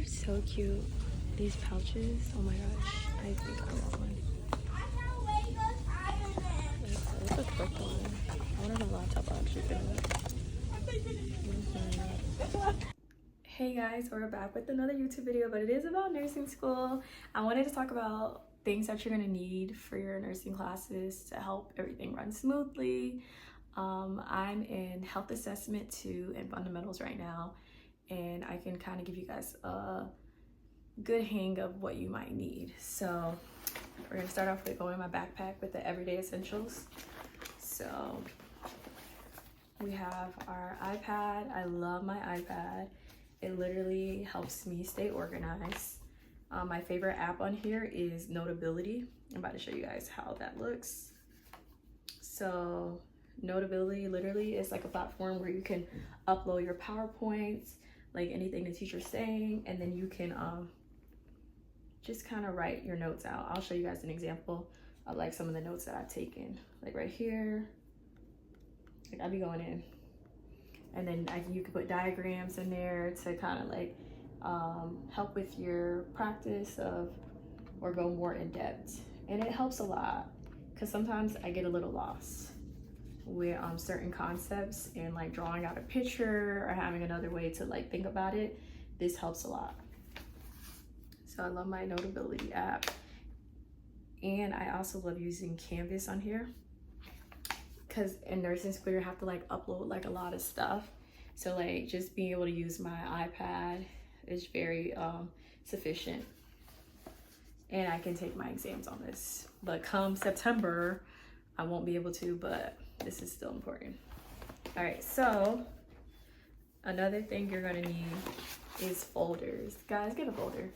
So cute. These pouches, oh my gosh, I think I want one. It's a quick one. I wonder if my laptop actually fit in. Hey guys, we're back with another YouTube video, but it is about nursing school. I wanted to talk about things that you're gonna need for your nursing classes to help everything run smoothly. I'm in health assessment 2 and fundamentals right now, and I can kind of give you guys a good hang of what you might need. So we're gonna start off with going in my backpack with the everyday essentials. So we have our iPad. I love my iPad. It literally helps me stay organized. My favorite app on here is Notability. I'm about to show you guys how that looks. So Notability literally is like a platform where you can upload your PowerPoints, like anything the teacher's saying, and then you can just kind of write your notes out. I'll show you guys an example of like some of the notes that I've taken. Like right here, like I'll be going in. And then you can put diagrams in there to kind of like help with your practice of, or go more in depth. And it helps a lot because sometimes I get a little lost with certain concepts, and like drawing out a picture or having another way to like think about it. This helps a lot. So I love my Notability app. And I also love using Canvas on here, because in nursing school you have to like upload like a lot of stuff. So like just being able to use my iPad is very sufficient. And I can take my exams on this. But come September, I won't be able to, but this is still important. All right, so another thing you're gonna need is folders. Guys, get a folder.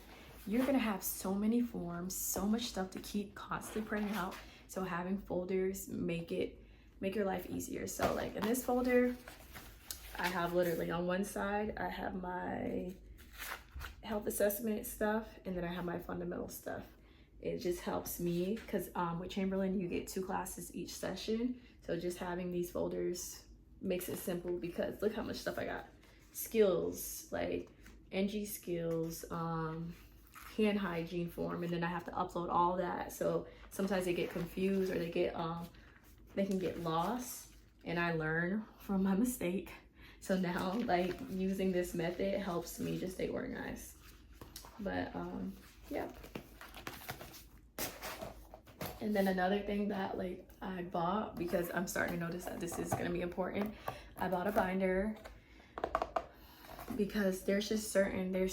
You're gonna have so many forms, so much stuff to keep constantly printing out. So having folders make your life easier. So like in this folder, I have literally on one side, I have my health assessment stuff, and then I have my fundamental stuff. It just helps me because with Chamberlain, you get 2 classes each session. So just having these folders makes it simple, because look how much stuff I got. Skills, like NG skills, hand hygiene form, and then I have to upload all that. So sometimes they get confused, or they can get lost, and I learn from my mistake. So now like using this method helps me just stay organized. But yeah. And then another thing that like I bought, because I'm starting to notice that this is gonna be important, I bought a binder, because there's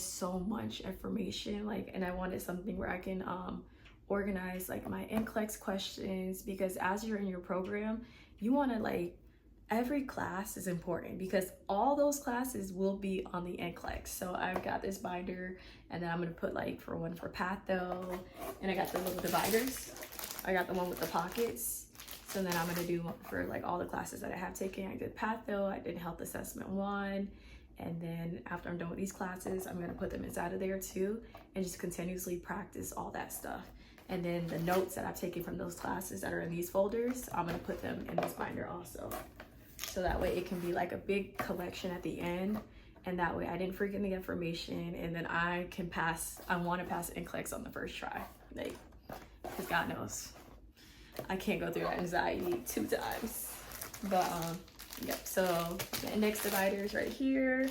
so much information, like, and I wanted something where I can organize like my NCLEX questions, because as you're in your program, you want to like, every class is important because all those classes will be on the NCLEX. So I've got this binder, and then I'm going to put like for one for patho, and I got the little dividers. I got the one with the pockets. So then I'm going to do for like all the classes that I have taken. I did patho, I did health assessment 1, and then after I'm done with these classes, I'm going to put them inside of there too, and just continuously practice all that stuff. And then the notes that I've taken from those classes that are in these folders, I'm going to put them in this binder also. So that way it can be like a big collection at the end, and that way I didn't forget the information, and then I want to pass NCLEX on the first try, like, because God knows I can't go through that anxiety 2 times. But yep, so the index dividers right here,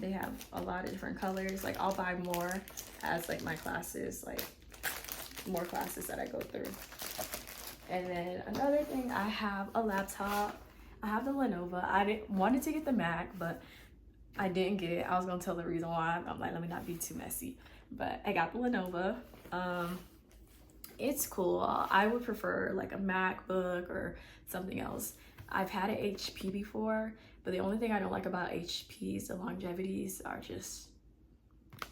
they have a lot of different colors. Like I'll buy more as like my classes, like more classes that I go through. And then another thing, I have a laptop. I have the Lenovo. I wanted to get the Mac, but I didn't get it. I was gonna tell the reason why. I'm like, let me not be too messy. But I got the Lenovo. It's cool. I would prefer like a MacBook or something else. I've had an HP before, but the only thing I don't like about HPs, the longevities are just,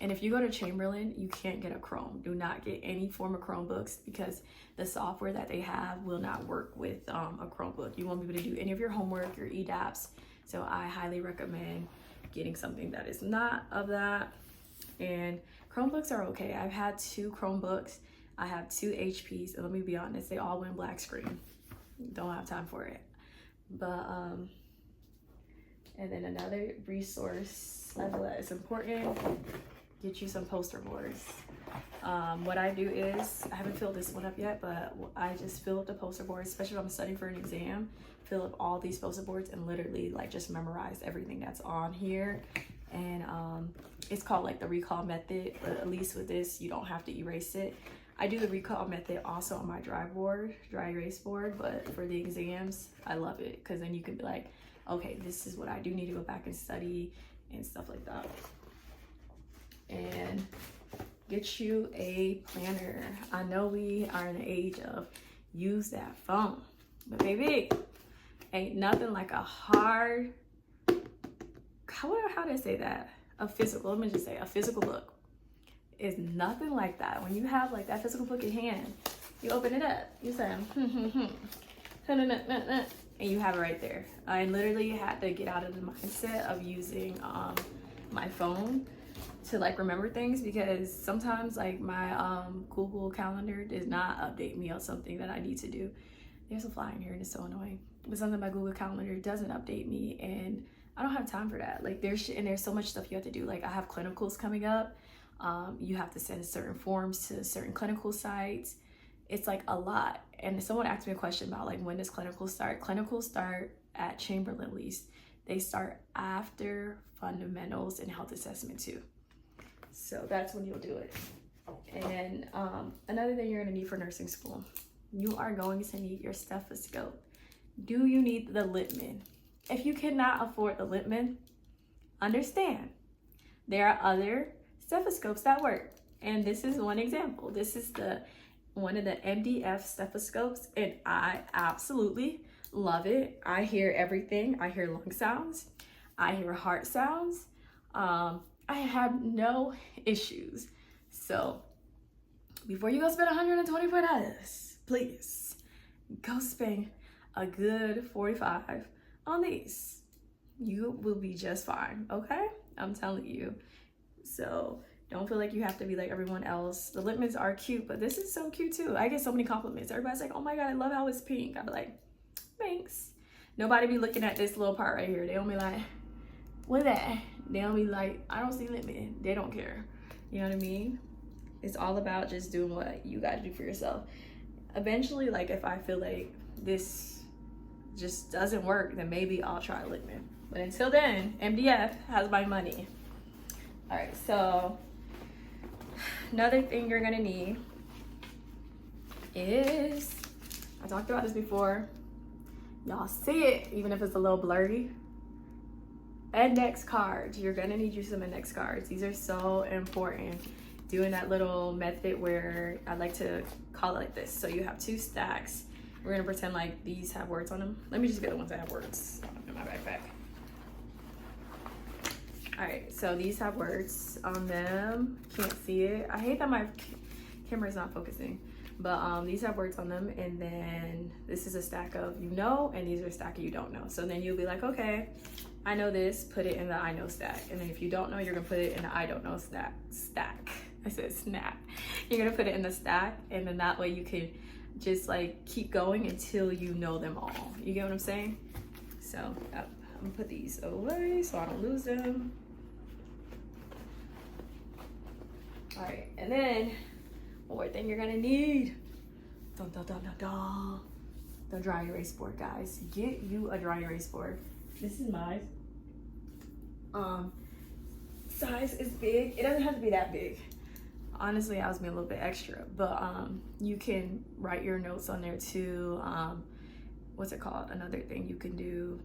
and if you go to Chamberlain, you can't get a Chrome. Do not get any form of Chromebooks, because the software that they have will not work with a Chromebook. You won't be able to do any of your homework, your EDAPs. So I highly recommend getting something that is not of that. And Chromebooks are okay. I've had 2 Chromebooks. I have 2 HPs, and let me be honest, they all went black screen. Don't have time for it. But And then another resource, I feel that it's important, get you some poster boards. What I do is, I haven't filled this one up yet, but I just fill up the poster boards, especially if I'm studying for an exam, fill up all these poster boards and literally like just memorize everything that's on here. And it's called like the recall method, but at least with this, you don't have to erase it. I do the recall method also on my dry erase board, but for the exams, I love it because then you can be like, okay, this is what I do need to go back and study and stuff like that. And get you a planner. I know we are in the age of use that phone, but baby, ain't nothing like a hard, how do I say that? A physical, let me just say a physical book is nothing like that. When you have like that physical book in hand, you open it up, you say, and you have it right there. I literally had to get out of the mindset of using my phone to like remember things, because sometimes like my Google Calendar does not update me on something that I need to do. There's a fly in here and it's so annoying. But sometimes my Google Calendar doesn't update me and I don't have time for that. Like there's so much stuff you have to do. Like I have clinicals coming up. You have to send certain forms to certain clinical sites. It's like a lot. And someone asked me a question about like, when does clinicals start? Clinicals start at Chamberlain least. They start after fundamentals and health assessment too. So that's when you'll do it. And another thing you're gonna need for nursing school, you are going to need your stethoscope. Do you need the Littman? If you cannot afford the Littman, understand there are other stethoscopes that work. And this is one example. This is one of the MDF stethoscopes, and I absolutely love it. I hear everything. I hear lung sounds. I hear heart sounds. I have no issues. So before you go spend $124, please go spend a good $45 on these. You will be just fine, okay? I'm telling you. So don't feel like you have to be like everyone else. The Littmans are cute, but this is so cute too. I get so many compliments. Everybody's like, oh my God, I love how it's pink. I'd be like, thanks. Nobody be looking at this little part right here. They don't be like, what is that? They don't be like, I don't see Littman. They don't care. You know what I mean? It's all about just doing what you gotta do for yourself. Eventually, like if I feel like this just doesn't work, then maybe I'll try Littman. But until then, MDF has my money. All right, so another thing you're gonna need is, I talked about this before, y'all see it, even if it's a little blurry, index cards. You're gonna need you some index cards. These are so important. Doing that little method where I like to call it like this. So you have 2 stacks. We're gonna pretend like these have words on them. Let me just get the ones that have words in my backpack. All right, so these have words on them. Can't see it. I hate that my camera's not focusing, but these have words on them. And then this is a stack of you know, and these are a stack of you don't know. So then you'll be like, okay, I know this, put it in the I know stack. And then if you don't know, you're gonna put it in the I don't know stack. I said snap. You're gonna put it in the stack, and then that way you can just like keep going until you know them all. You get what I'm saying? So I'm gonna put these away so I don't lose them. All right, and then one more thing you're gonna need, the dry erase board, guys. Get you a dry erase board. This is mine. Size is big. It doesn't have to be that big. Honestly, I was being a little bit extra, but you can write your notes on there too. What's it called? Another thing you can do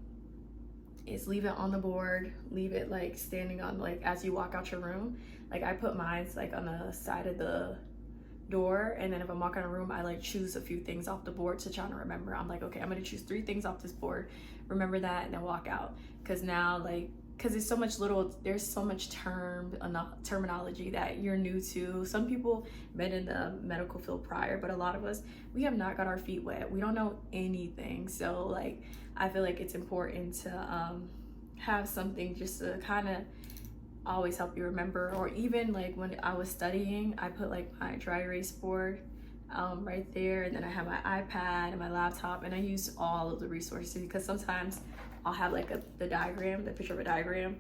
is leave it on the board, leave it like standing on, like as you walk out your room. Like I put mine like on the side of the door, and then if I'm walking in a room, I like choose a few things off the board to try to remember. I'm like, okay, I'm gonna choose 3 things off this board, remember that, and then walk out. Because now, like, because there's so much terminology that you're new to. Some people been in the medical field prior, but a lot of us, we have not got our feet wet. We don't know anything. So like, I feel like it's important to have something just to kind of always help you remember. Or even like when I was studying, I put like my dry erase board right there, and then I have my iPad and my laptop, and I use all of the resources because sometimes I'll have like the diagram, the picture of a diagram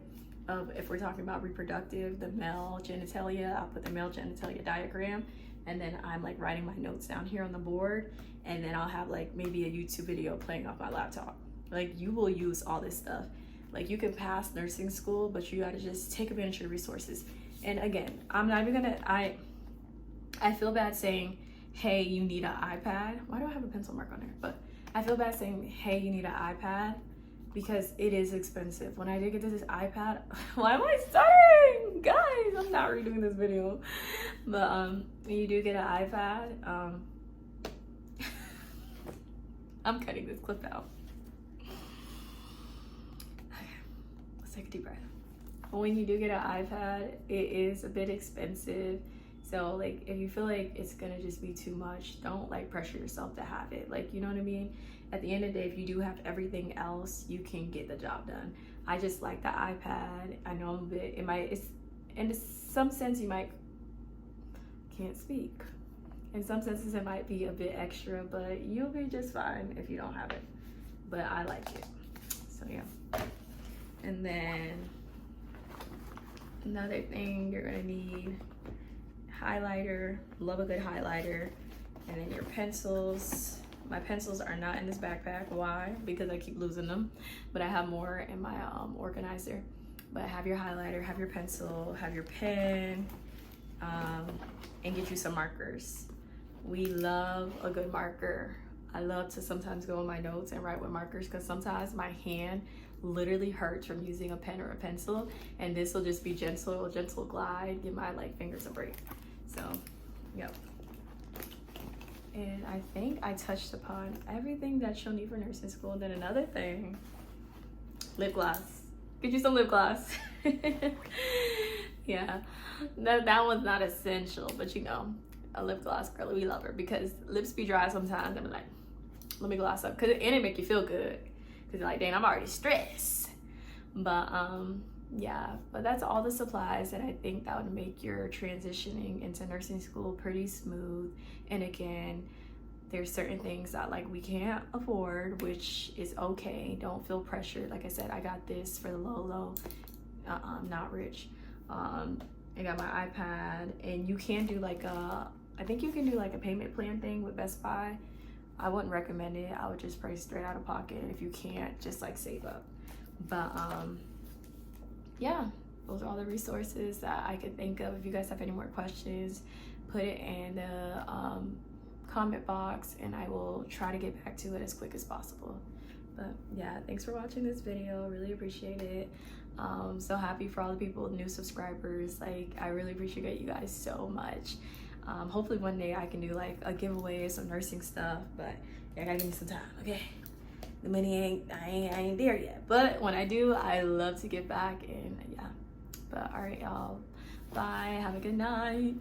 of, if we're talking about reproductive, the male genitalia, I'll put the male genitalia diagram, and then I'm like writing my notes down here on the board, and then I'll have like maybe a YouTube video playing off my laptop. Like, you will use all this stuff. Like, you can pass nursing school, but you gotta just take advantage of the resources. And again, I'm not even gonna, I feel bad saying, hey, you need an iPad. Why do I have a pencil mark on there? But I feel bad saying, hey, you need an iPad, because it is expensive. When I did get this iPad, why am I stuttering? Guys, I'm not redoing this video. But when you do get an iPad, I'm cutting this clip out. Okay, let's take a deep breath. When you do get an iPad, it is a bit expensive. So like, if you feel like it's gonna just be too much, don't like pressure yourself to have it. Like, you know what I mean? At the end of the day, if you do have everything else, you can get the job done. I just like the iPad. I know I'm a bit, it's in some sense you might, can't speak. In some senses it might be a bit extra, but you'll be just fine if you don't have it. But I like it, so yeah. And then another thing you're gonna need, highlighter, love a good highlighter, and then your pencils. My pencils are not in this backpack. Why? Because I keep losing them, but I have more in my organizer. But have your highlighter, have your pencil, have your pen, and get you some markers. We love a good marker. I love to sometimes go in my notes and write with markers, because sometimes my hand literally hurts from using a pen or a pencil, and this will just be gentle glide, give my like fingers a break. So, yep. And I think I touched upon everything that you'll need for nursing school. And then another thing, lip gloss. Get you some lip gloss. Yeah, that one's not essential, but you know, a lip gloss girl, we love her, because lips be dry sometimes. I'm like, let me gloss up, and it make you feel good, because you're like, dang, I'm already stressed. But yeah, but that's all the supplies, and I think that would make your transitioning into nursing school pretty smooth. And again, there's certain things that like we can't afford, which is okay. Don't feel pressured. Like I said, I got this for the low. I'm not rich. I got my iPad, and you can do like I think you can do like a payment plan thing with Best Buy. I wouldn't recommend it. I would just pay straight out of pocket. If you can't, just like save up. But yeah, those are all the resources that I could think of. If you guys have any more questions, put it in the comment box, and I will try to get back to it as quick as possible. But yeah, thanks for watching this video. Really appreciate it. So happy for all the people, new subscribers. Like, I really appreciate you guys so much. Hopefully one day I can do like a giveaway, some nursing stuff, but yeah, I gotta give me some time, okay? The money I ain't there yet, but when I do, I love to give back. And yeah, but all right, y'all, bye, have a good night.